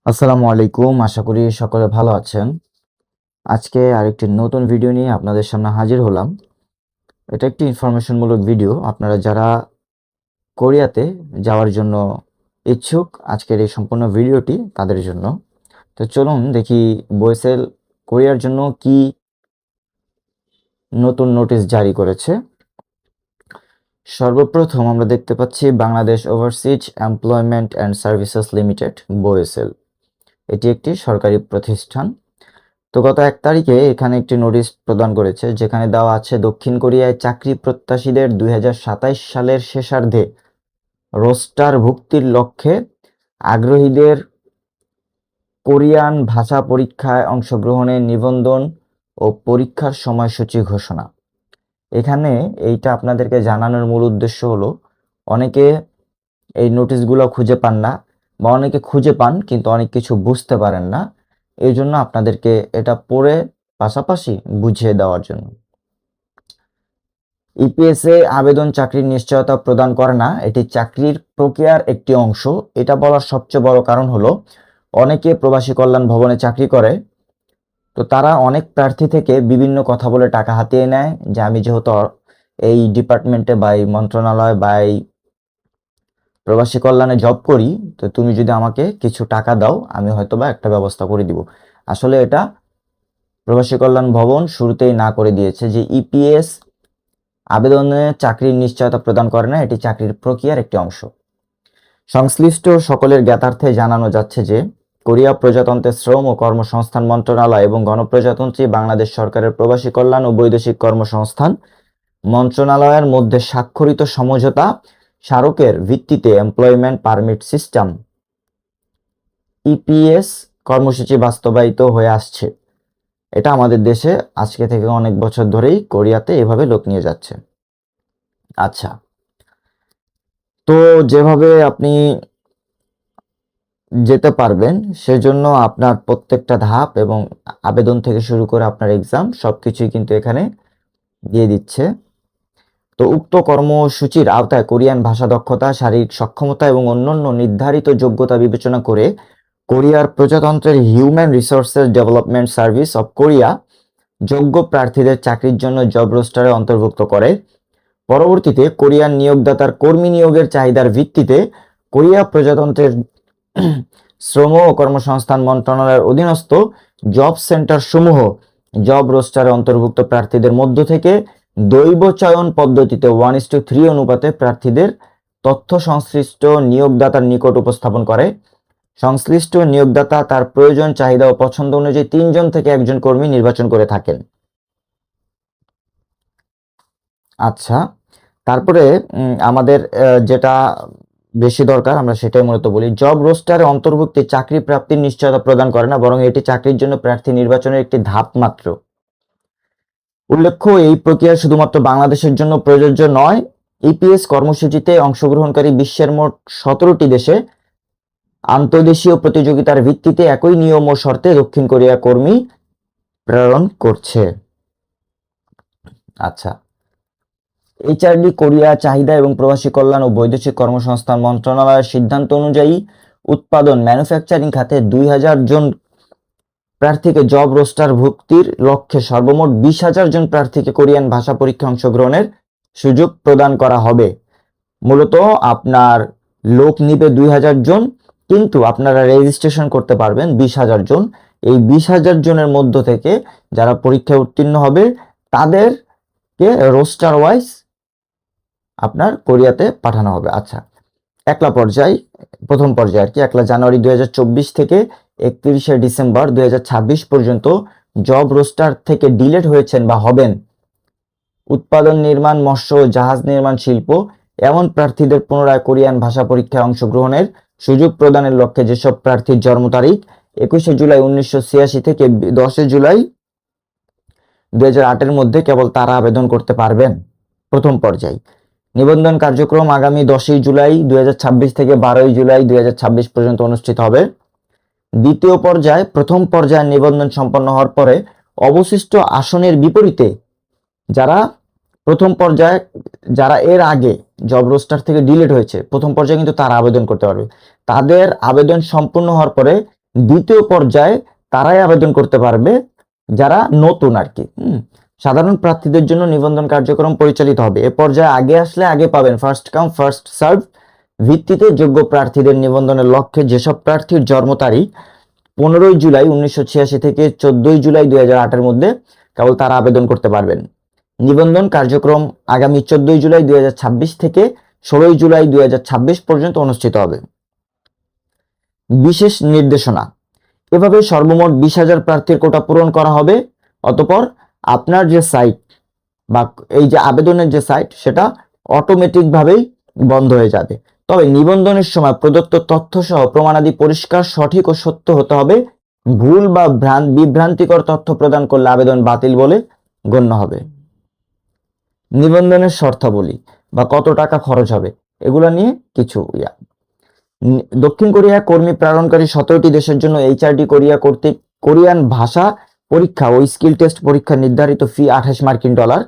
আসসালামু আলাইকুম, আশা করি সকলে ভালো আছেন। আজকে আরেকটি নতুন ভিডিও নিয়ে আপনাদের সামনে হাজির হলাম। এটা একটি ইনফরমেশনমূলক ভিডিও। আপনারা যারা কোরিয়াতে যাওয়ার জন্য ইচ্ছুক, আজকের এই সম্পূর্ণ ভিডিওটি তাদের জন্য। তো চলুন দেখি বোয়েসেল কোরিয়ার জন্য কি নতুন নোটিশ জারি করেছে। সর্বপ্রথম আমরা দেখতে পাচ্ছি Bangladesh overseas employment and services limited, BOESL. এটি একটি সরকারি প্রতিষ্ঠান। তো গত 1 তারিখে এখানে একটি নোটিশ প্রদান করেছে, যেখানে দেওয়া আছে দক্ষিণ কোরিয়ায় চাকরি প্রত্যাশীদের 2027 সালের শেষার্ধে রোস্টার ভুক্তির লক্ষ্যে আগ্রহীদের কোরিয়ান ভাষা পরীক্ষায় অংশগ্রহণের নিবন্ধন ও পরীক্ষার সময়সূচি ঘোষণা। এখানে এইটা আপনাদেরকে জানানোর মূল উদ্দেশ্য হলো, অনেকে এই নোটিশগুলো খুঁজে পান না, বা অনেকে খুঁজে পান কিন্তু অনেক কিছু বুঝতে পারেন না। এই জন্য আপনাদেরকে এটা পড়ে পাশাপাশি বুঝিয়ে দেওয়ার জন্য। ইপিএসএ আবেদন চাকরির নিশ্চয়তা প্রদান করে না, এটি চাকরির প্রক্রিয়ার একটি অংশ। এটা বলার সবচেয়ে বড় কারণ হলো, অনেকে প্রবাসী কল্যাণ ভবনে চাকরি করে, তো তারা অনেক প্রার্থী থেকে বিভিন্ন কথা বলে টাকা হাতিয়ে নেয় যে আমি যেহেতু এই ডিপার্টমেন্টে বা এই মন্ত্রণালয় বা এই প্রবাসী কল্যাণে জব করি, তো তুমি যদি আমাকে কিছু টাকা দাও আমি হয়তোবা একটা ব্যবস্থা করে দিব। আসলে এটা প্রবাসী কল্যাণ ভবন শুরুতেই না করে দিয়েছে যে ইপিএস আবেদনে চাকরির নিশ্চয়তা প্রদান করে না, এটি চাকরির প্রক্রিয়ার একটি অংশ। সংশ্লিষ্ট সকলের জ্ঞাতার্থে জানানো যাচ্ছে যে কোরিয়া প্রজাতন্ত্রের শ্রম ও কর্মসংস্থান মন্ত্রণালয় এবং গণপ্রজাতন্ত্রী বাংলাদেশ সরকারের প্রবাসী কল্যাণ ও বৈদেশিক কর্মসংস্থান মন্ত্রণালয়ের মধ্যে স্বাক্ষরিত সমঝোতা স্মারকের ভিত্তিতে এমপ্লয়মেন্ট পারমিট সিস্টেম ইপিএস কর্মসূচি বাস্তবায়িত হয়ে আসছে। এটা আমাদের দেশে আজকে থেকে অনেক বছর ধরেই কোরিয়াতে এভাবে লোক নিয়ে যাচ্ছে। আচ্ছা, তো যেভাবে আপনি যেতে পারবেন সেজন্য আপনার প্রত্যেকটা ধাপ এবং আবেদন থেকে শুরু করে আপনার এক্সাম সবকিছুই কিন্তু এখানে দিয়ে দিচ্ছে। তো উক্ত কর্মসূচির আওতায় কোরিয়ান ভাষা দক্ষতা, শারীরিক সক্ষমতা এবং অন্যান্য নির্ধারিত যোগ্যতা বিবেচনা করে কোরিয়ার প্রজাতন্ত্রের human resources development service of Korea যোগ্য প্রার্থীদের চাকরির জন্য জব রোস্টারে অন্তর্ভুক্ত করে। পরবর্তীতে কোরিয়ান নিয়োগদাতার কর্মী নিয়োগের চাহিদার ভিত্তিতে কোরিয়া প্রজাতন্ত্রের শ্রম ও কর্মসংস্থান মন্ত্রণালয়ের অধীনস্থ জব সেন্টার সমূহ জব রোস্টারে অন্তর্ভুক্ত প্রার্থীদের মধ্য থেকে দৈব চয়ন পদ্ধতিতে 1:3 অনুপাতে প্রার্থীদের তথ্য সংশ্লিষ্ট নিয়োগদাতার নিকট উপস্থাপন করে। সংশ্লিষ্ট নিয়োগদাতা তার প্রয়োজন, চাহিদা ও পছন্দ অনুযায়ী 3 জন থেকে 1 জন কর্মী নির্বাচন করে থাকেন। আচ্ছা, তারপরে আমাদের যেটা বেশি দরকার আমরা সেটাই মূলত বলি। জব রোস্টারে অন্তর্ভুক্তি চাকরি প্রাপ্তির নিশ্চয়তা প্রদান করে না, বরং এটি চাকরির জন্য প্রার্থী নির্বাচনের একটি ধাপ মাত্র। উল্লেখ্য, এই প্রক্রিয়া শুধুমাত্র বাংলাদেশের জন্য প্রযোজ্য নয়। ইপিএস কর্মসূচিতে অংশগ্রহণকারী বিশ্বের মোট 17টি দেশে আন্তর্দেশীয় প্রতিযোগিতার ভিত্তিতে একই নিয়ম ও শর্তে দক্ষিণ কোরিয়া কর্মী প্রেরণ করছে। আচ্ছা, এইচআরডি কোরিয়া চাহিদা এবং প্রবাসী কল্যাণ ও বৈদেশিক কর্মসংস্থান মন্ত্রণালয়ের সিদ্ধান্ত অনুযায়ী উৎপাদন ম্যানুফ্যাকচারিং খাতে 2000 জন প্রার্থীকে জব রোস্টার ভুক্তির লক্ষ্যে সর্বমোট 20,000 জন প্রার্থীকে কোরিয়ান ভাষা পরীক্ষা অংশগ্রহণের সুযোগ প্রদান করা হবে। মূলত আপনার লোক নিবে 2000 জন, কিন্তু আপনারা রেজিস্ট্রেশন করতে পারবেন 20,000 জন। এই 20,000 জনের মধ্য থেকে যারা পরীক্ষায় উত্তীর্ণ হবে তাদেরকে রোস্টার ওয়াইজ আপনার কোরিয়াতে পাঠানো হবে। আচ্ছা, একলা পর্যায়, প্রথম পর্যায়ে আর কি, 1 জানুয়ারি 2024 থেকে 31 ডিসেম্বর 2026 পর্যন্ত জব রোস্টার থেকে ডিলেট হয়েছেন বা হবেন উৎপাদন, নির্মাণ, মৎস্য ও জাহাজ নির্মাণ শিল্প এমন প্রার্থীদের পুনরায় কোরিয়ান ভাষা পরীক্ষায় অংশগ্রহণের সুযোগ প্রদানের লক্ষ্যে যেসব প্রার্থীর জন্ম তারিখ 21 জুলাই 1986 থেকে 10 জুলাই 2008 মধ্যে, কেবল তারা আবেদন করতে পারবেন। প্রথম পর্যায় নিবন্ধন কার্যক্রম আগামী 10 জুলাই 2026 থেকে 12 জুলাই 2026 পর্যন্ত অনুষ্ঠিত হবে। দ্বিতীয় পর্যায়, প্রথম পর্যায়ে নিবন্ধন সম্পন্ন হওয়ার পরে অবশিষ্ট আসনের বিপরীতে যারা প্রথম পর্যায়ে, যারা এর আগে জব রোস্টার থেকে ডিলিট হয়েছে প্রথম পর্যায়ে, কিন্তু তারা আবেদন করতে পারবে। তাদের আবেদন সম্পূর্ণ হওয়ার পরে দ্বিতীয় পর্যায়ে তারাই আবেদন করতে পারবে যারা নতুন আর কি। সাধারণ প্রার্থীদের জন্য নিবন্ধন কার্যক্রম পরিচালিত হবে। এ পর্যায়ে আগে আসলে আগে পাবেন, ফার্স্ট কাম ফার্স্ট সার্ভ ভিত্তিতে যোগ্য প্রার্থীদের নিবন্ধনের লক্ষ্যে যেসব প্রার্থীর জন্ম তারিখ 15 জুলাই 1986 থেকে 14 জুলাই 2008 এর মধ্যে, কেবল তারা আবেদন করতে পারবেন। নিবন্ধন কার্যক্রম আগামী 14 জুলাই 2026 থেকে 16 জুলাই 2026 পর্যন্ত অনুষ্ঠিত হবে। বিশেষ নির্দেশনা, এভাবে সর্বমোট 20,000 প্রার্থীর কোটা পূরণ করা হবে। অতঃপর আপনার যে সাইট বা এই যে আবেদনের যে সাইট সেটা অটোমেটিক ভাবেই বন্ধ হয়ে যাবে। তবে নিবন্ধনের সময় প্রদত্ত তথ্য সহ প্রমাণাদি পরিষ্কার, সঠিক ও সত্য হতে হবে। ভুল বা বিভ্রান্তিকর তথ্য প্রদান করলে আবেদন বাতিল বলে গণ্য হবে। নিবন্ধনের শর্তাবলী বা কত টাকা খরচ হবে এগুলো নিয়ে কিছু দক্ষিণ কোরিয়া কর্মী প্রেরণকারী 17টি দেশের জন্য এইচআরডি কোরিয়া কর্তৃক কোরিয়ান ভাষা পরীক্ষা ও স্কিল টেস্ট পরীক্ষার নির্ধারিত ফি $28,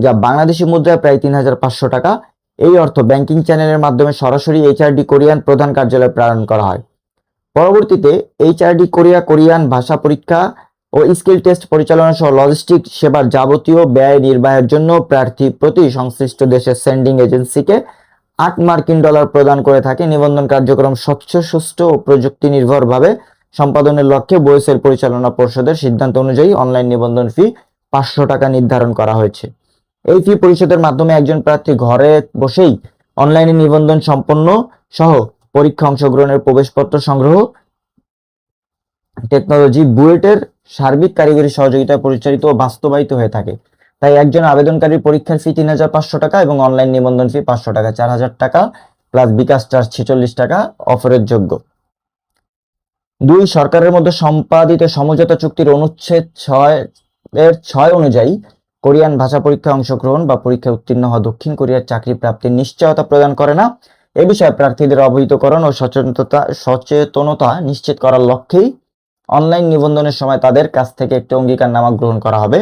যা বাংলাদেশি মুদ্রায় প্রায় 3,500 টাকা। এই অর্থ ব্যাংকিং চ্যানেলের মাধ্যমে সরাসরি এইচআরডি কোরিয়ান প্রধান কার্যালয়ে প্রেরণ করা হয়। পরবর্তীতে এইচআরডি কোরিয়া কোরিয়ান ভাষা পরীক্ষা ও স্কিল টেস্ট পরিচালনা সহ লজিস্টিক সেবার যাবতীয় ব্যয় নির্বাহের জন্য প্রার্থী প্রতি সংশ্লিষ্ট দেশের সেন্ডিং এজেন্সিকে $8 প্রদান করে থাকে। নিবন্ধন কার্যক্রম স্বচ্ছ, সুষ্ঠু ও প্রযুক্তি নির্ভরভাবে সম্পাদনের লক্ষ্যে বয়েসের পরিচালনা পর্ষদের সিদ্ধান্ত অনুযায়ী অনলাইন নিবন্ধন ফি $500 নির্ধারণ করা হয়েছে। এই ফি পরিশোধের মাধ্যমে একজন প্রার্থী ঘরে বসেই অনলাইনে নিবন্ধন সম্পন্ন সহ পরীক্ষা অংশগ্রহণের প্রবেশপত্র সংগ্রহ টেকনোলজি বুয়েটের সার্বিক কারিগরি সহযোগিতায় পরিচালিত ও বাস্তবায়িত হয়ে থাকে। তাই একজন আবেদনকারীর পরীক্ষার ফি 3,500 টাকা এবং অনলাইন নিবন্ধন ফি 500 টাকা, 4,000 টাকা প্লাস বিকাশ চার্জ 46 টাকা অফারের যোগ্য। 2. সরকারের মধ্যে সম্পাদিত সমঝোতা চুক্তির অনুচ্ছেদ 6 অনুযায়ী কোরিয়ান ভাষা পরীক্ষায় অংশগ্রহণ বা পরীক্ষায় উত্তীর্ণ হওয়া দক্ষিণ কোরিয়ার চাকরি প্রাপ্তির নিশ্চয়তা প্রদান করে না। এ বিষয়ে প্রার্থীদের অবহিতকরণ ও সচেতনতা নিশ্চিত করার লক্ষ্যেই অনলাইন নিবন্ধনের সময় তাদের কাছ থেকে একটি অঙ্গীকারনামা গ্রহণ করা হবে,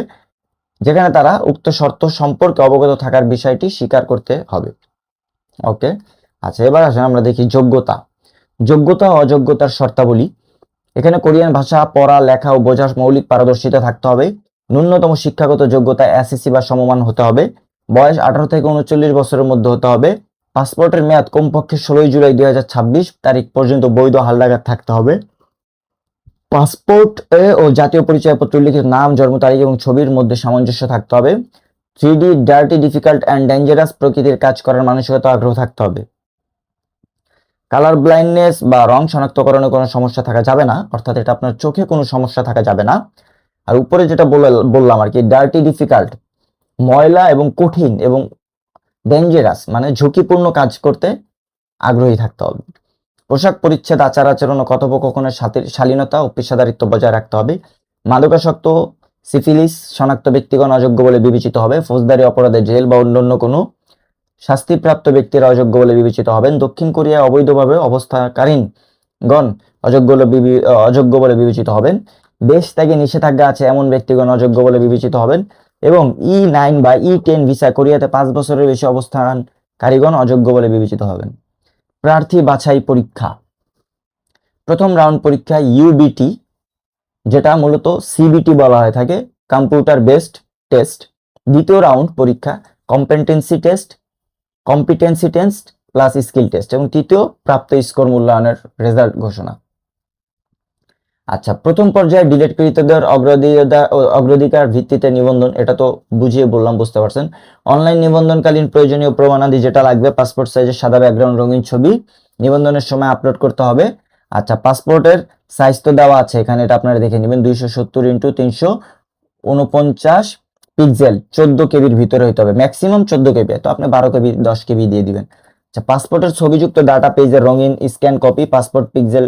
যেখানে তারা উক্ত শর্ত সম্পর্কে অবগত থাকার বিষয়টি স্বীকার করতে হবে। ওকে, আচ্ছা, এবার আসেন আমরা দেখি যোগ্যতা ও অযোগ্যতার শর্তাবলী। এখানে কোরিয়ান ভাষা পড়া, লেখা ও বোঝার মৌলিক পারদর্শিতা থাকতে হবে। ন্যূনতম শিক্ষাগত যোগ্যতা এসএসসি বা সমমান হতে হবে। বয়স 18 থেকে 39 বছরের মধ্যে হতে হবে। পাসপোর্টের মেয়াদ কমপক্ষে 16 জুলাই 2026 তারিখ পর্যন্ত বৈধ হালনাগাদ থাকতে হবে। পাসপোর্টে ও জাতীয় পরিচয়পত্র উল্লিখিত নাম, জন্ম তারিখ এবং ছবির মধ্যে সামঞ্জস্য থাকতে হবে। 3D dirty, difficult and dangerous প্রকৃতির কাজ করার মানসিকতা আগ্রহ থাকতে হবে। কালার ব্লাইন্ডনেস বা রং শনাক্তকরণে কোনো সমস্যা থাকা যাবে না, অর্থাৎ এটা আপনার চোখে কোনো সমস্যা থাকা যাবে না। আর উপরে যেটা বললাম আর কি, ডার্টি, ডিফিকাল্ট ময়লা এবং কঠিন, এবং ডেঞ্জারাস মানে ঝুঁকিপূর্ণ কাজ করতে আগ্রহী থাকতে হবে। পোশাক পরিচ্ছদ, আচার আচরণ ও কথোপকথনের সাথে শালীনতা ও পেশাদারিত্ব বজায় রাখতে হবে। মাদকাসক্ত, সিফিলিস শনাক্ত ব্যক্তিগণ অযোগ্য বলে বিবেচিত হবে। ফৌজদারি অপরাধে জেল বা অন্যান্য কোনো শাস্তিপ্রাপ্ত ব্যক্তিরা অযোগ্য বলে বিবেচিত হবেন। দক্ষিণ কোরিয়ায় অবৈধভাবে অবস্থাকারীগণ অযোগ্য বলে বিবেচিত হবেন। দেশ ত্যাগে নিষেধাজ্ঞা আছে এমন ব্যক্তিগণ অযোগ্য বলে বিবেচিত হবেন। এবং E9 বা E10 ভিসা কোরিয়াতে 5 বছরের বেশি অবস্থানকারীগণ অযোগ্য বলে বিবেচিত হবেন। প্রার্থী বাছাই পরীক্ষা, প্রথম রাউন্ড পরীক্ষা ইউবিটি, যেটা মূলত সিবিটি বলা হয়ে থাকে, কম্পিউটার বেসড টেস্ট। দ্বিতীয় রাউন্ড পরীক্ষা competency test plus skill test, এবং তৃতীয় প্রাপ্ত স্কোর মূল্যায়নের রেজাল্ট ঘোষণা। আচ্ছা, প্রথম পর্যায়ে ডিলেটকৃতদের অগ্রাধিকার ভিত্তিতে নিবন্ধন, এটা তো বুঝিয়ে বললাম, বুঝতে পারছেন। অনলাইন নিবন্ধনকালীন প্রয়োজনীয় প্রমাণাদি যেটা লাগবে, পাসপোর্ট সাইজের সাদা ব্যাকগ্রাউন্ড রঙিন ছবি নিবন্ধনের সময় আপলোড করতে হবে। আচ্ছা, পাসপোর্টের সাইজ তো দেওয়া আছে এখানে, এটা আপনারা দেখে নেবেন, 270x349 পিক্সেল, 14 কেবির ভিতরে হইতে হবে, ম্যাক্সিমাম 14 কেবি, তো আপনি 12 কেবি 10 কেবি দিয়ে দিবেন। আচ্ছা, পাসপোর্টের ছবিযুক্ত ডাটা পেজের রঙিন স্ক্যান কপি, পাসপোর্ট পিক্সেল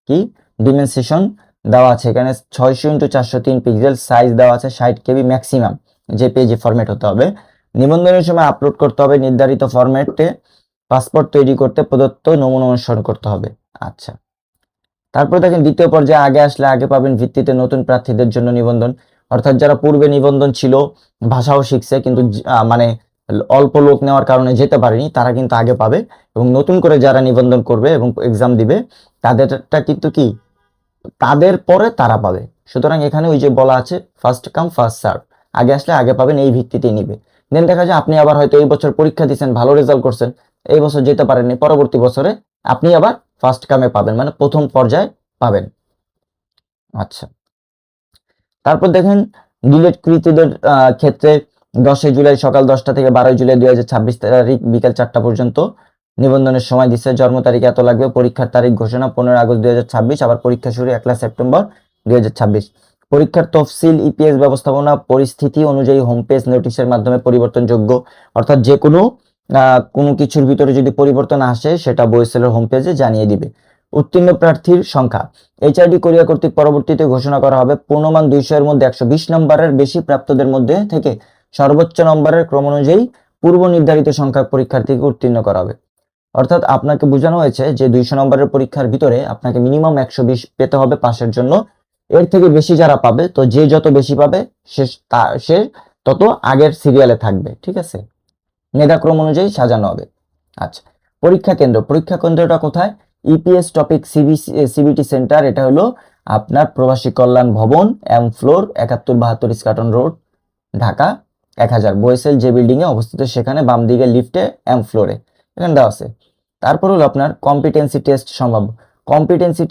কি ডিমেনশন দেওয়া আছে এখানে 600x403 পিক্সেল, সাইজ দেওয়া আছে 60 কেবি, ম্যাক্সিমাম যে পেজে ফরম্যাট হতে হবে। নিবন্ধনের সময় আপলোড করতে হবে নির্ধারিত ফরম্যাটে। পাসপোর্ট তৈরি করতে প্রদত্ত নমুনা অনুসরণ করতে হবে। আচ্ছা, তারপর দেখেন দ্বিতীয় পর্যায়ে আগে আসলে আগে পাবেন ভিত্তিতে নতুন প্রার্থীদের জন্য নিবন্ধন, অর্থাৎ যারা পূর্বে নিবন্ধন ছিল, ভাষাও শিখছে, কিন্তু মানে অল্প লোক নেওয়ার কারণে যেতে পারেনি, তারা কিন্তু আগে পাবে। এবং নতুন করে যারা নিবন্ধন করবে এবং এক্সাম দিবে তাদেরটা কিন্তু কি তাদের পরে তারা পাবে। সুতরাং এখানে ওই যে বলা আছে ফার্স্ট কাম ফার্স্ট সার্ভ, আগে আসলে আগে পাবেন, এই ভিত্তিতেই নিবে। দেন দেখা যায় আপনি আবার হয়তো এই বছর পরীক্ষা দিচ্ছেন, ভালো রেজাল্ট করছেন, এই বছর যেতে পারেননি, পরবর্তী বছরে আপনি আবার ফার্স্ট কামে পাবেন, মানে প্রথম পর্যায়ে পাবেন। আচ্ছা, তারপর দেখেন ডিলেট কৃতীদের ক্ষেত্রে 10 জুলাই সকাল 10টা থেকে 12 জুলাই 2026 তারিখ বিকাল 4টা পর্যন্ত নিবন্ধনের সময় দিচ্ছে। জন্ম তারিখ এত লাগবে, পরীক্ষার তারিখ ঘোষণা 15 আগস্ট 2026, আবার পরীক্ষা শুরু 1 সেপ্টেম্বর 2026। পরীক্ষার তফসিল ইপিএস ব্যবস্থাপনা পরিস্থিতি অনুযায়ী হোম পেজ নোটিশের মাধ্যমে পরিবর্তনযোগ্য, অর্থাৎ যে কোনো কিছুর ভিতরে যদি পরিবর্তন আসে সেটা বইসেলের হোম পেজে জানিয়ে দিবে। উত্তীর্ণ প্রার্থীর সংখ্যা এইচআরডি কোরিয়া কর্তৃক পরবর্তীতে ঘোষণা করা হবে। পূর্ণমান 200 এর মধ্যে 120 নম্বরের বেশি প্রাপ্তদের মধ্যে থেকে সর্বোচ্চ নম্বরের ক্রম অনুযায়ী পূর্ব নির্ধারিত সংখ্যক পরীক্ষার্থীকে উত্তীর্ণ করা হবে। অর্থাৎ আপনাকে বোঝানো হয়েছে যে 200 নম্বরের পরীক্ষার ভিতরে আপনাকে মিনিমাম 120 পেতে হবে পাশের জন্য। এর থেকে বেশি যারা পাবে, তো যে যত বেশি পাবে সে তত আগের সিরিয়ালে থাকবে, ঠিক আছে, মেধাক্রম অনুযায়ী সাজানো হবে। আচ্ছা, পরীক্ষা কেন্দ্রটা কোথায়? ইপিএস টপিক সিবিটি সেন্টার, এটা হলো আপনার Probashi Kalyan Bhaban, M floor 7172 Eskaton road, Dhaka 1000, BOESL যে বিল্ডিং এ অবস্থিত, সেখানে বাম দিকে লিফটে এম ফ্লোরে এখানে দেওয়া আছে। তারপর হলো আপনার কম্পিটেন্সি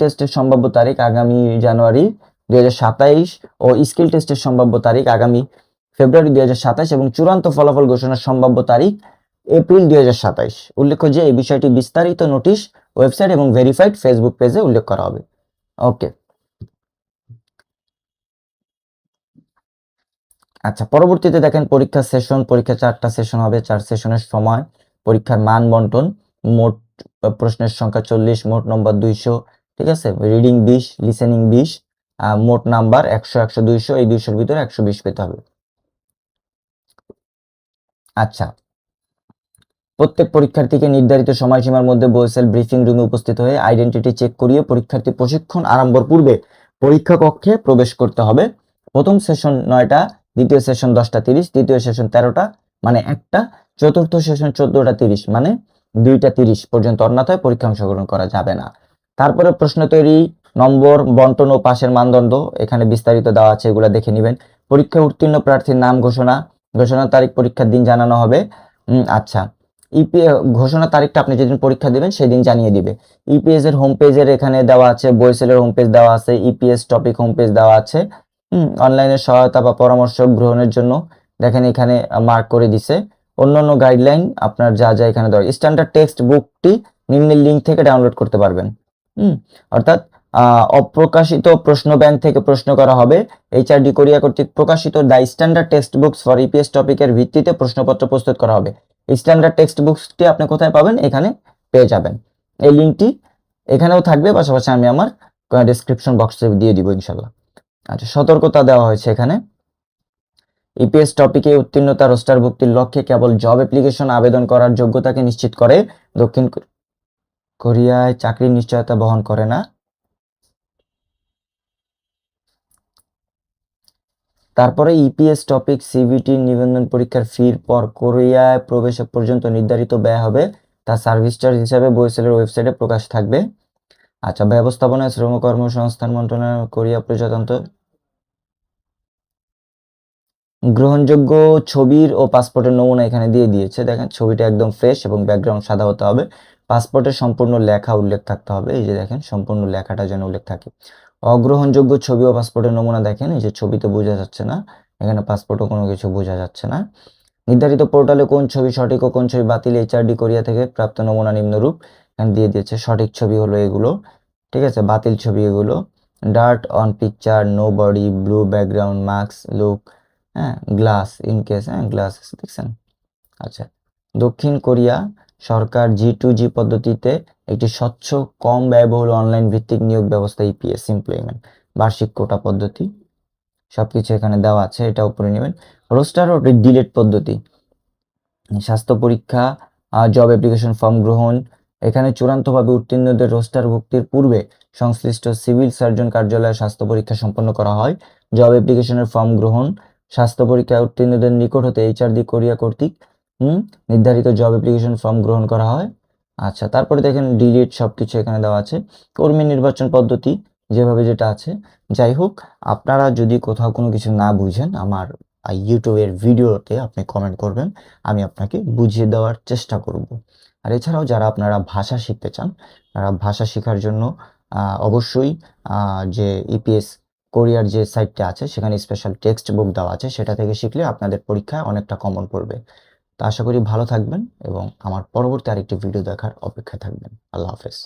টেস্টের সম্ভাব্য তারিখ আগামী জানুয়ারি 2027 ও স্কিল টেস্টের সম্ভাব্য তারিখ আগামী ফেব্রুয়ারি 2027 এবং চূড়ান্ত ফলাফল ঘোষণার সম্ভাব্য তারিখ এপ্রিল 2027। উল্লেখ্য যে এই বিষয়টি বিস্তারিত নোটিশ ওয়েবসাইট এবং ভেরিফাইড ফেসবুক পেজে উল্লেখ করা হবে। ওকে, আচ্ছা, পরবর্তীতে দেখেন পরীক্ষা 4টা সেশন হবে, 4 সেশনের সময়, পরীক্ষার মান বন্টন, মোট প্রশ্নের সংখ্যা 40, মোট নম্বর 200, ঠিক আছে, রিডিং 20, লিসেনিং 20, মোট নাম্বার 100, 100, 200, এই 200-র ভিতরে 120 পেতে হবে। আচ্ছা, প্রত্যেক পরীক্ষার্থীকে নির্ধারিত সময়সীমার মধ্যে বয়েসেল ব্রিফিং রুমে উপস্থিত হয়ে আইডেন্টিটি চেক করিয়ে পরীক্ষার্থী প্রশিক্ষণ আরম্ভের পূর্বে পরীক্ষা কক্ষে প্রবেশ করতে হবে। প্রথম সেশন 9টা, দ্বিতীয় সেশন 10টা 30, তৃতীয় সেশন 13টা মানে 1টা, চতুর্থ সেশন 14টা 30 মানে 2টা 30 পর্যন্ত, অন্যথায় পরীক্ষা অংশগ্রহণ করা যাবে না। তারপরে প্রশ্ন তৈরি, নম্বর বন্টন ও পাশের মানদণ্ড এখানে বিস্তারিত দেওয়া আছে, এগুলো দেখে নেবেন। পরীক্ষা উত্তীর্ণ প্রার্থীর নাম ঘোষণার তারিখ পরীক্ষার দিন জানানো হবে। আচ্ছা, ঘোষণা তারিখটা আপনি যেদিন পরীক্ষা দিবেন সেদিন জানিয়ে দিবে। ইপিএস এর হোম পেজের এখানে দেওয়া আছে, বয়েসেলের হোম পেজ দেওয়া আছে, ইপিএস টপিক হোম পেজ দেওয়া আছে। অনলাইনে সহায়তা বা পরামর্শ গ্রহণের জন্য দেখেন এখানে মার্ক করে দিছে। অন্যান্য গাইডলাইন আপনার যা যা এখানে দেওয়া, স্ট্যান্ডার্ড টেক্সট বুকটি নিম্নের লিঙ্ক থেকে ডাউনলোড করতে পারবেন। অর্থাৎ অপ্রকাশিত প্রশ্ন ব্যাংক থেকে প্রশ্ন করা হবে। এইচআরডি কোরিয়া কর্তৃক প্রকাশিত the standard text books for EPS টপিকের ভিত্তিতে প্রশ্নপত্র প্রস্তুত করা হবে। স্ট্যান্ডার্ড টেক্সট বুকসটি আপনি কোথায় পাবেন? এখানে পেয়ে যাবেন। এই লিঙ্কটি এখানেও থাকবে, পাশাপাশি আমি আমার ডেসক্রিপশন বক্সে দিয়ে দিব ইনশাল্লাহ। আচ্ছা, সতর্কতা দেওয়া হয়েছে এখানে। ইপিএস টপিকে উত্তীর্ণতা রোস্টারভুক্তির লক্ষ্যে কেবল জব অ্যাপ্লিকেশন আবেদন করার যোগ্যতাকে নিশ্চিত করে। দক্ষিণ কোরিয়ায় চাকরির নিশ্চয়তা বহন করে না। তারপরে ইপিএস টপিক সিভিটি নিবন্ধন পরীক্ষার ফির পর কোরিয়ায় প্রবেশ পর্যন্ত নির্ধারিত ব্যয় হবে, তা সার্ভিস চার্জ হিসাবে বয়েসেলের ওয়েবসাইটে প্রকাশ থাকবে। আচ্ছা, ব্যবস্থাপনা শ্রম কর্মসংস্থান মন্ত্রণালয় কোরিয়া প্রজাতন্ত্র গ্রহণযোগ্য ছবির ও পাসপোর্টের নমুনা এখানে দিয়ে দিয়েছে। দেখেন ছবিটা একদম ফ্রেশ এবং ব্যাকগ্রাউন্ড সাদা হতে হবে। পাসপোর্টের সম্পূর্ণ লেখা উল্লেখ থাকতে হবে, এই যে দেখেন সম্পূর্ণ লেখাটা যেন উল্লেখ থাকে। অগ্রহণযোগ্য ছবি ও পাসপোর্টের নমুনা দেখেন, এই যে ছবিতে বোঝা যাচ্ছে না, এখানে পাসপোর্টও কোনো কিছু বোঝা যাচ্ছে না। নির্ধারিত পোর্টালে কোন ছবি সঠিক ও কোন ছবি বাতিল, এইচআরডি কোরিয়া থেকে প্রাপ্ত নমুনা নিম্নরূপ এখানে দিয়ে দিয়েছে। সঠিক ছবি হলো এগুলো, ঠিক আছে, বাতিল ছবি এগুলো। Dirt on picture, no body, blue background, mask look, হ্যাঁ, গ্লাস ইন কেস, হ্যাঁ গ্লাস দেখছেন। আচ্ছা, দক্ষিণ কোরিয়া সরকার G2G পদ্ধতিতে একটি স্বচ্ছ কম ব্যয়বহুল অনলাইন ভিত্তিক নিয়োগ ব্যবস্থা ইপিএস এমপ্লয়মেন্ট বার্ষিক কোটা পদ্ধতি সবকিছু এখানে দেওয়া আছে, এটা উপরে নেবেন। রোস্টার ও ডিলেট পদ্ধতি, স্বাস্থ্য পরীক্ষা, জব অ্যাপ্লিকেশন ফর্ম গ্রহণ, এখানে চূড়ান্তভাবে উত্তীর্ণদের রোস্টার ভুক্তির পূর্বে সংশ্লিষ্ট সিভিল সার্জন কার্যালয়ে স্বাস্থ্য পরীক্ষা সম্পন্ন করা হয়। জব অ্যাপ্লিকেশনের ফর্ম গ্রহণ, স্বাস্থ্য পরীক্ষায় উত্তীর্ণদের নিকট হতে এইচআরডি কোরিয়া কর্তৃক নির্ধারিত জব অ্যাপ্লিকেশন ফর্ম গ্রহণ করা হয়। আচ্ছা, তারপরে দেখেন ডিলিট সবকিছু এখানে দেওয়া আছে। কর্মী নির্বাচন পদ্ধতি, যেভাবে যেটা আছে। যাই হোক, আপনারা যদি কোথাও কোনো কিছু না বুঝেন, আমার ইউটিউবের ভিডিওতে আপনি কমেন্ট করবেন, আমি আপনাকে বুঝিয়ে দেওয়ার চেষ্টা করব। আর এছাড়াও যারা আপনারা ভাষা শিখতে চান, তারা ভাষা শেখার জন্য অবশ্যই যে ইপিএস কোরিয়ার যে সাইটটা আছে, সেখানে স্পেশাল টেক্সট বুক দেওয়া আছে, সেটা থেকে শিখলে আপনাদের পরীক্ষায় অনেকটা কমন পড়বে। তো আশা করি ভালো থাকবেন এবং আমার পরবর্তী আরেকটি ভিডিও দেখার অপেক্ষায় থাকবেন। আল্লাহ হাফেজ।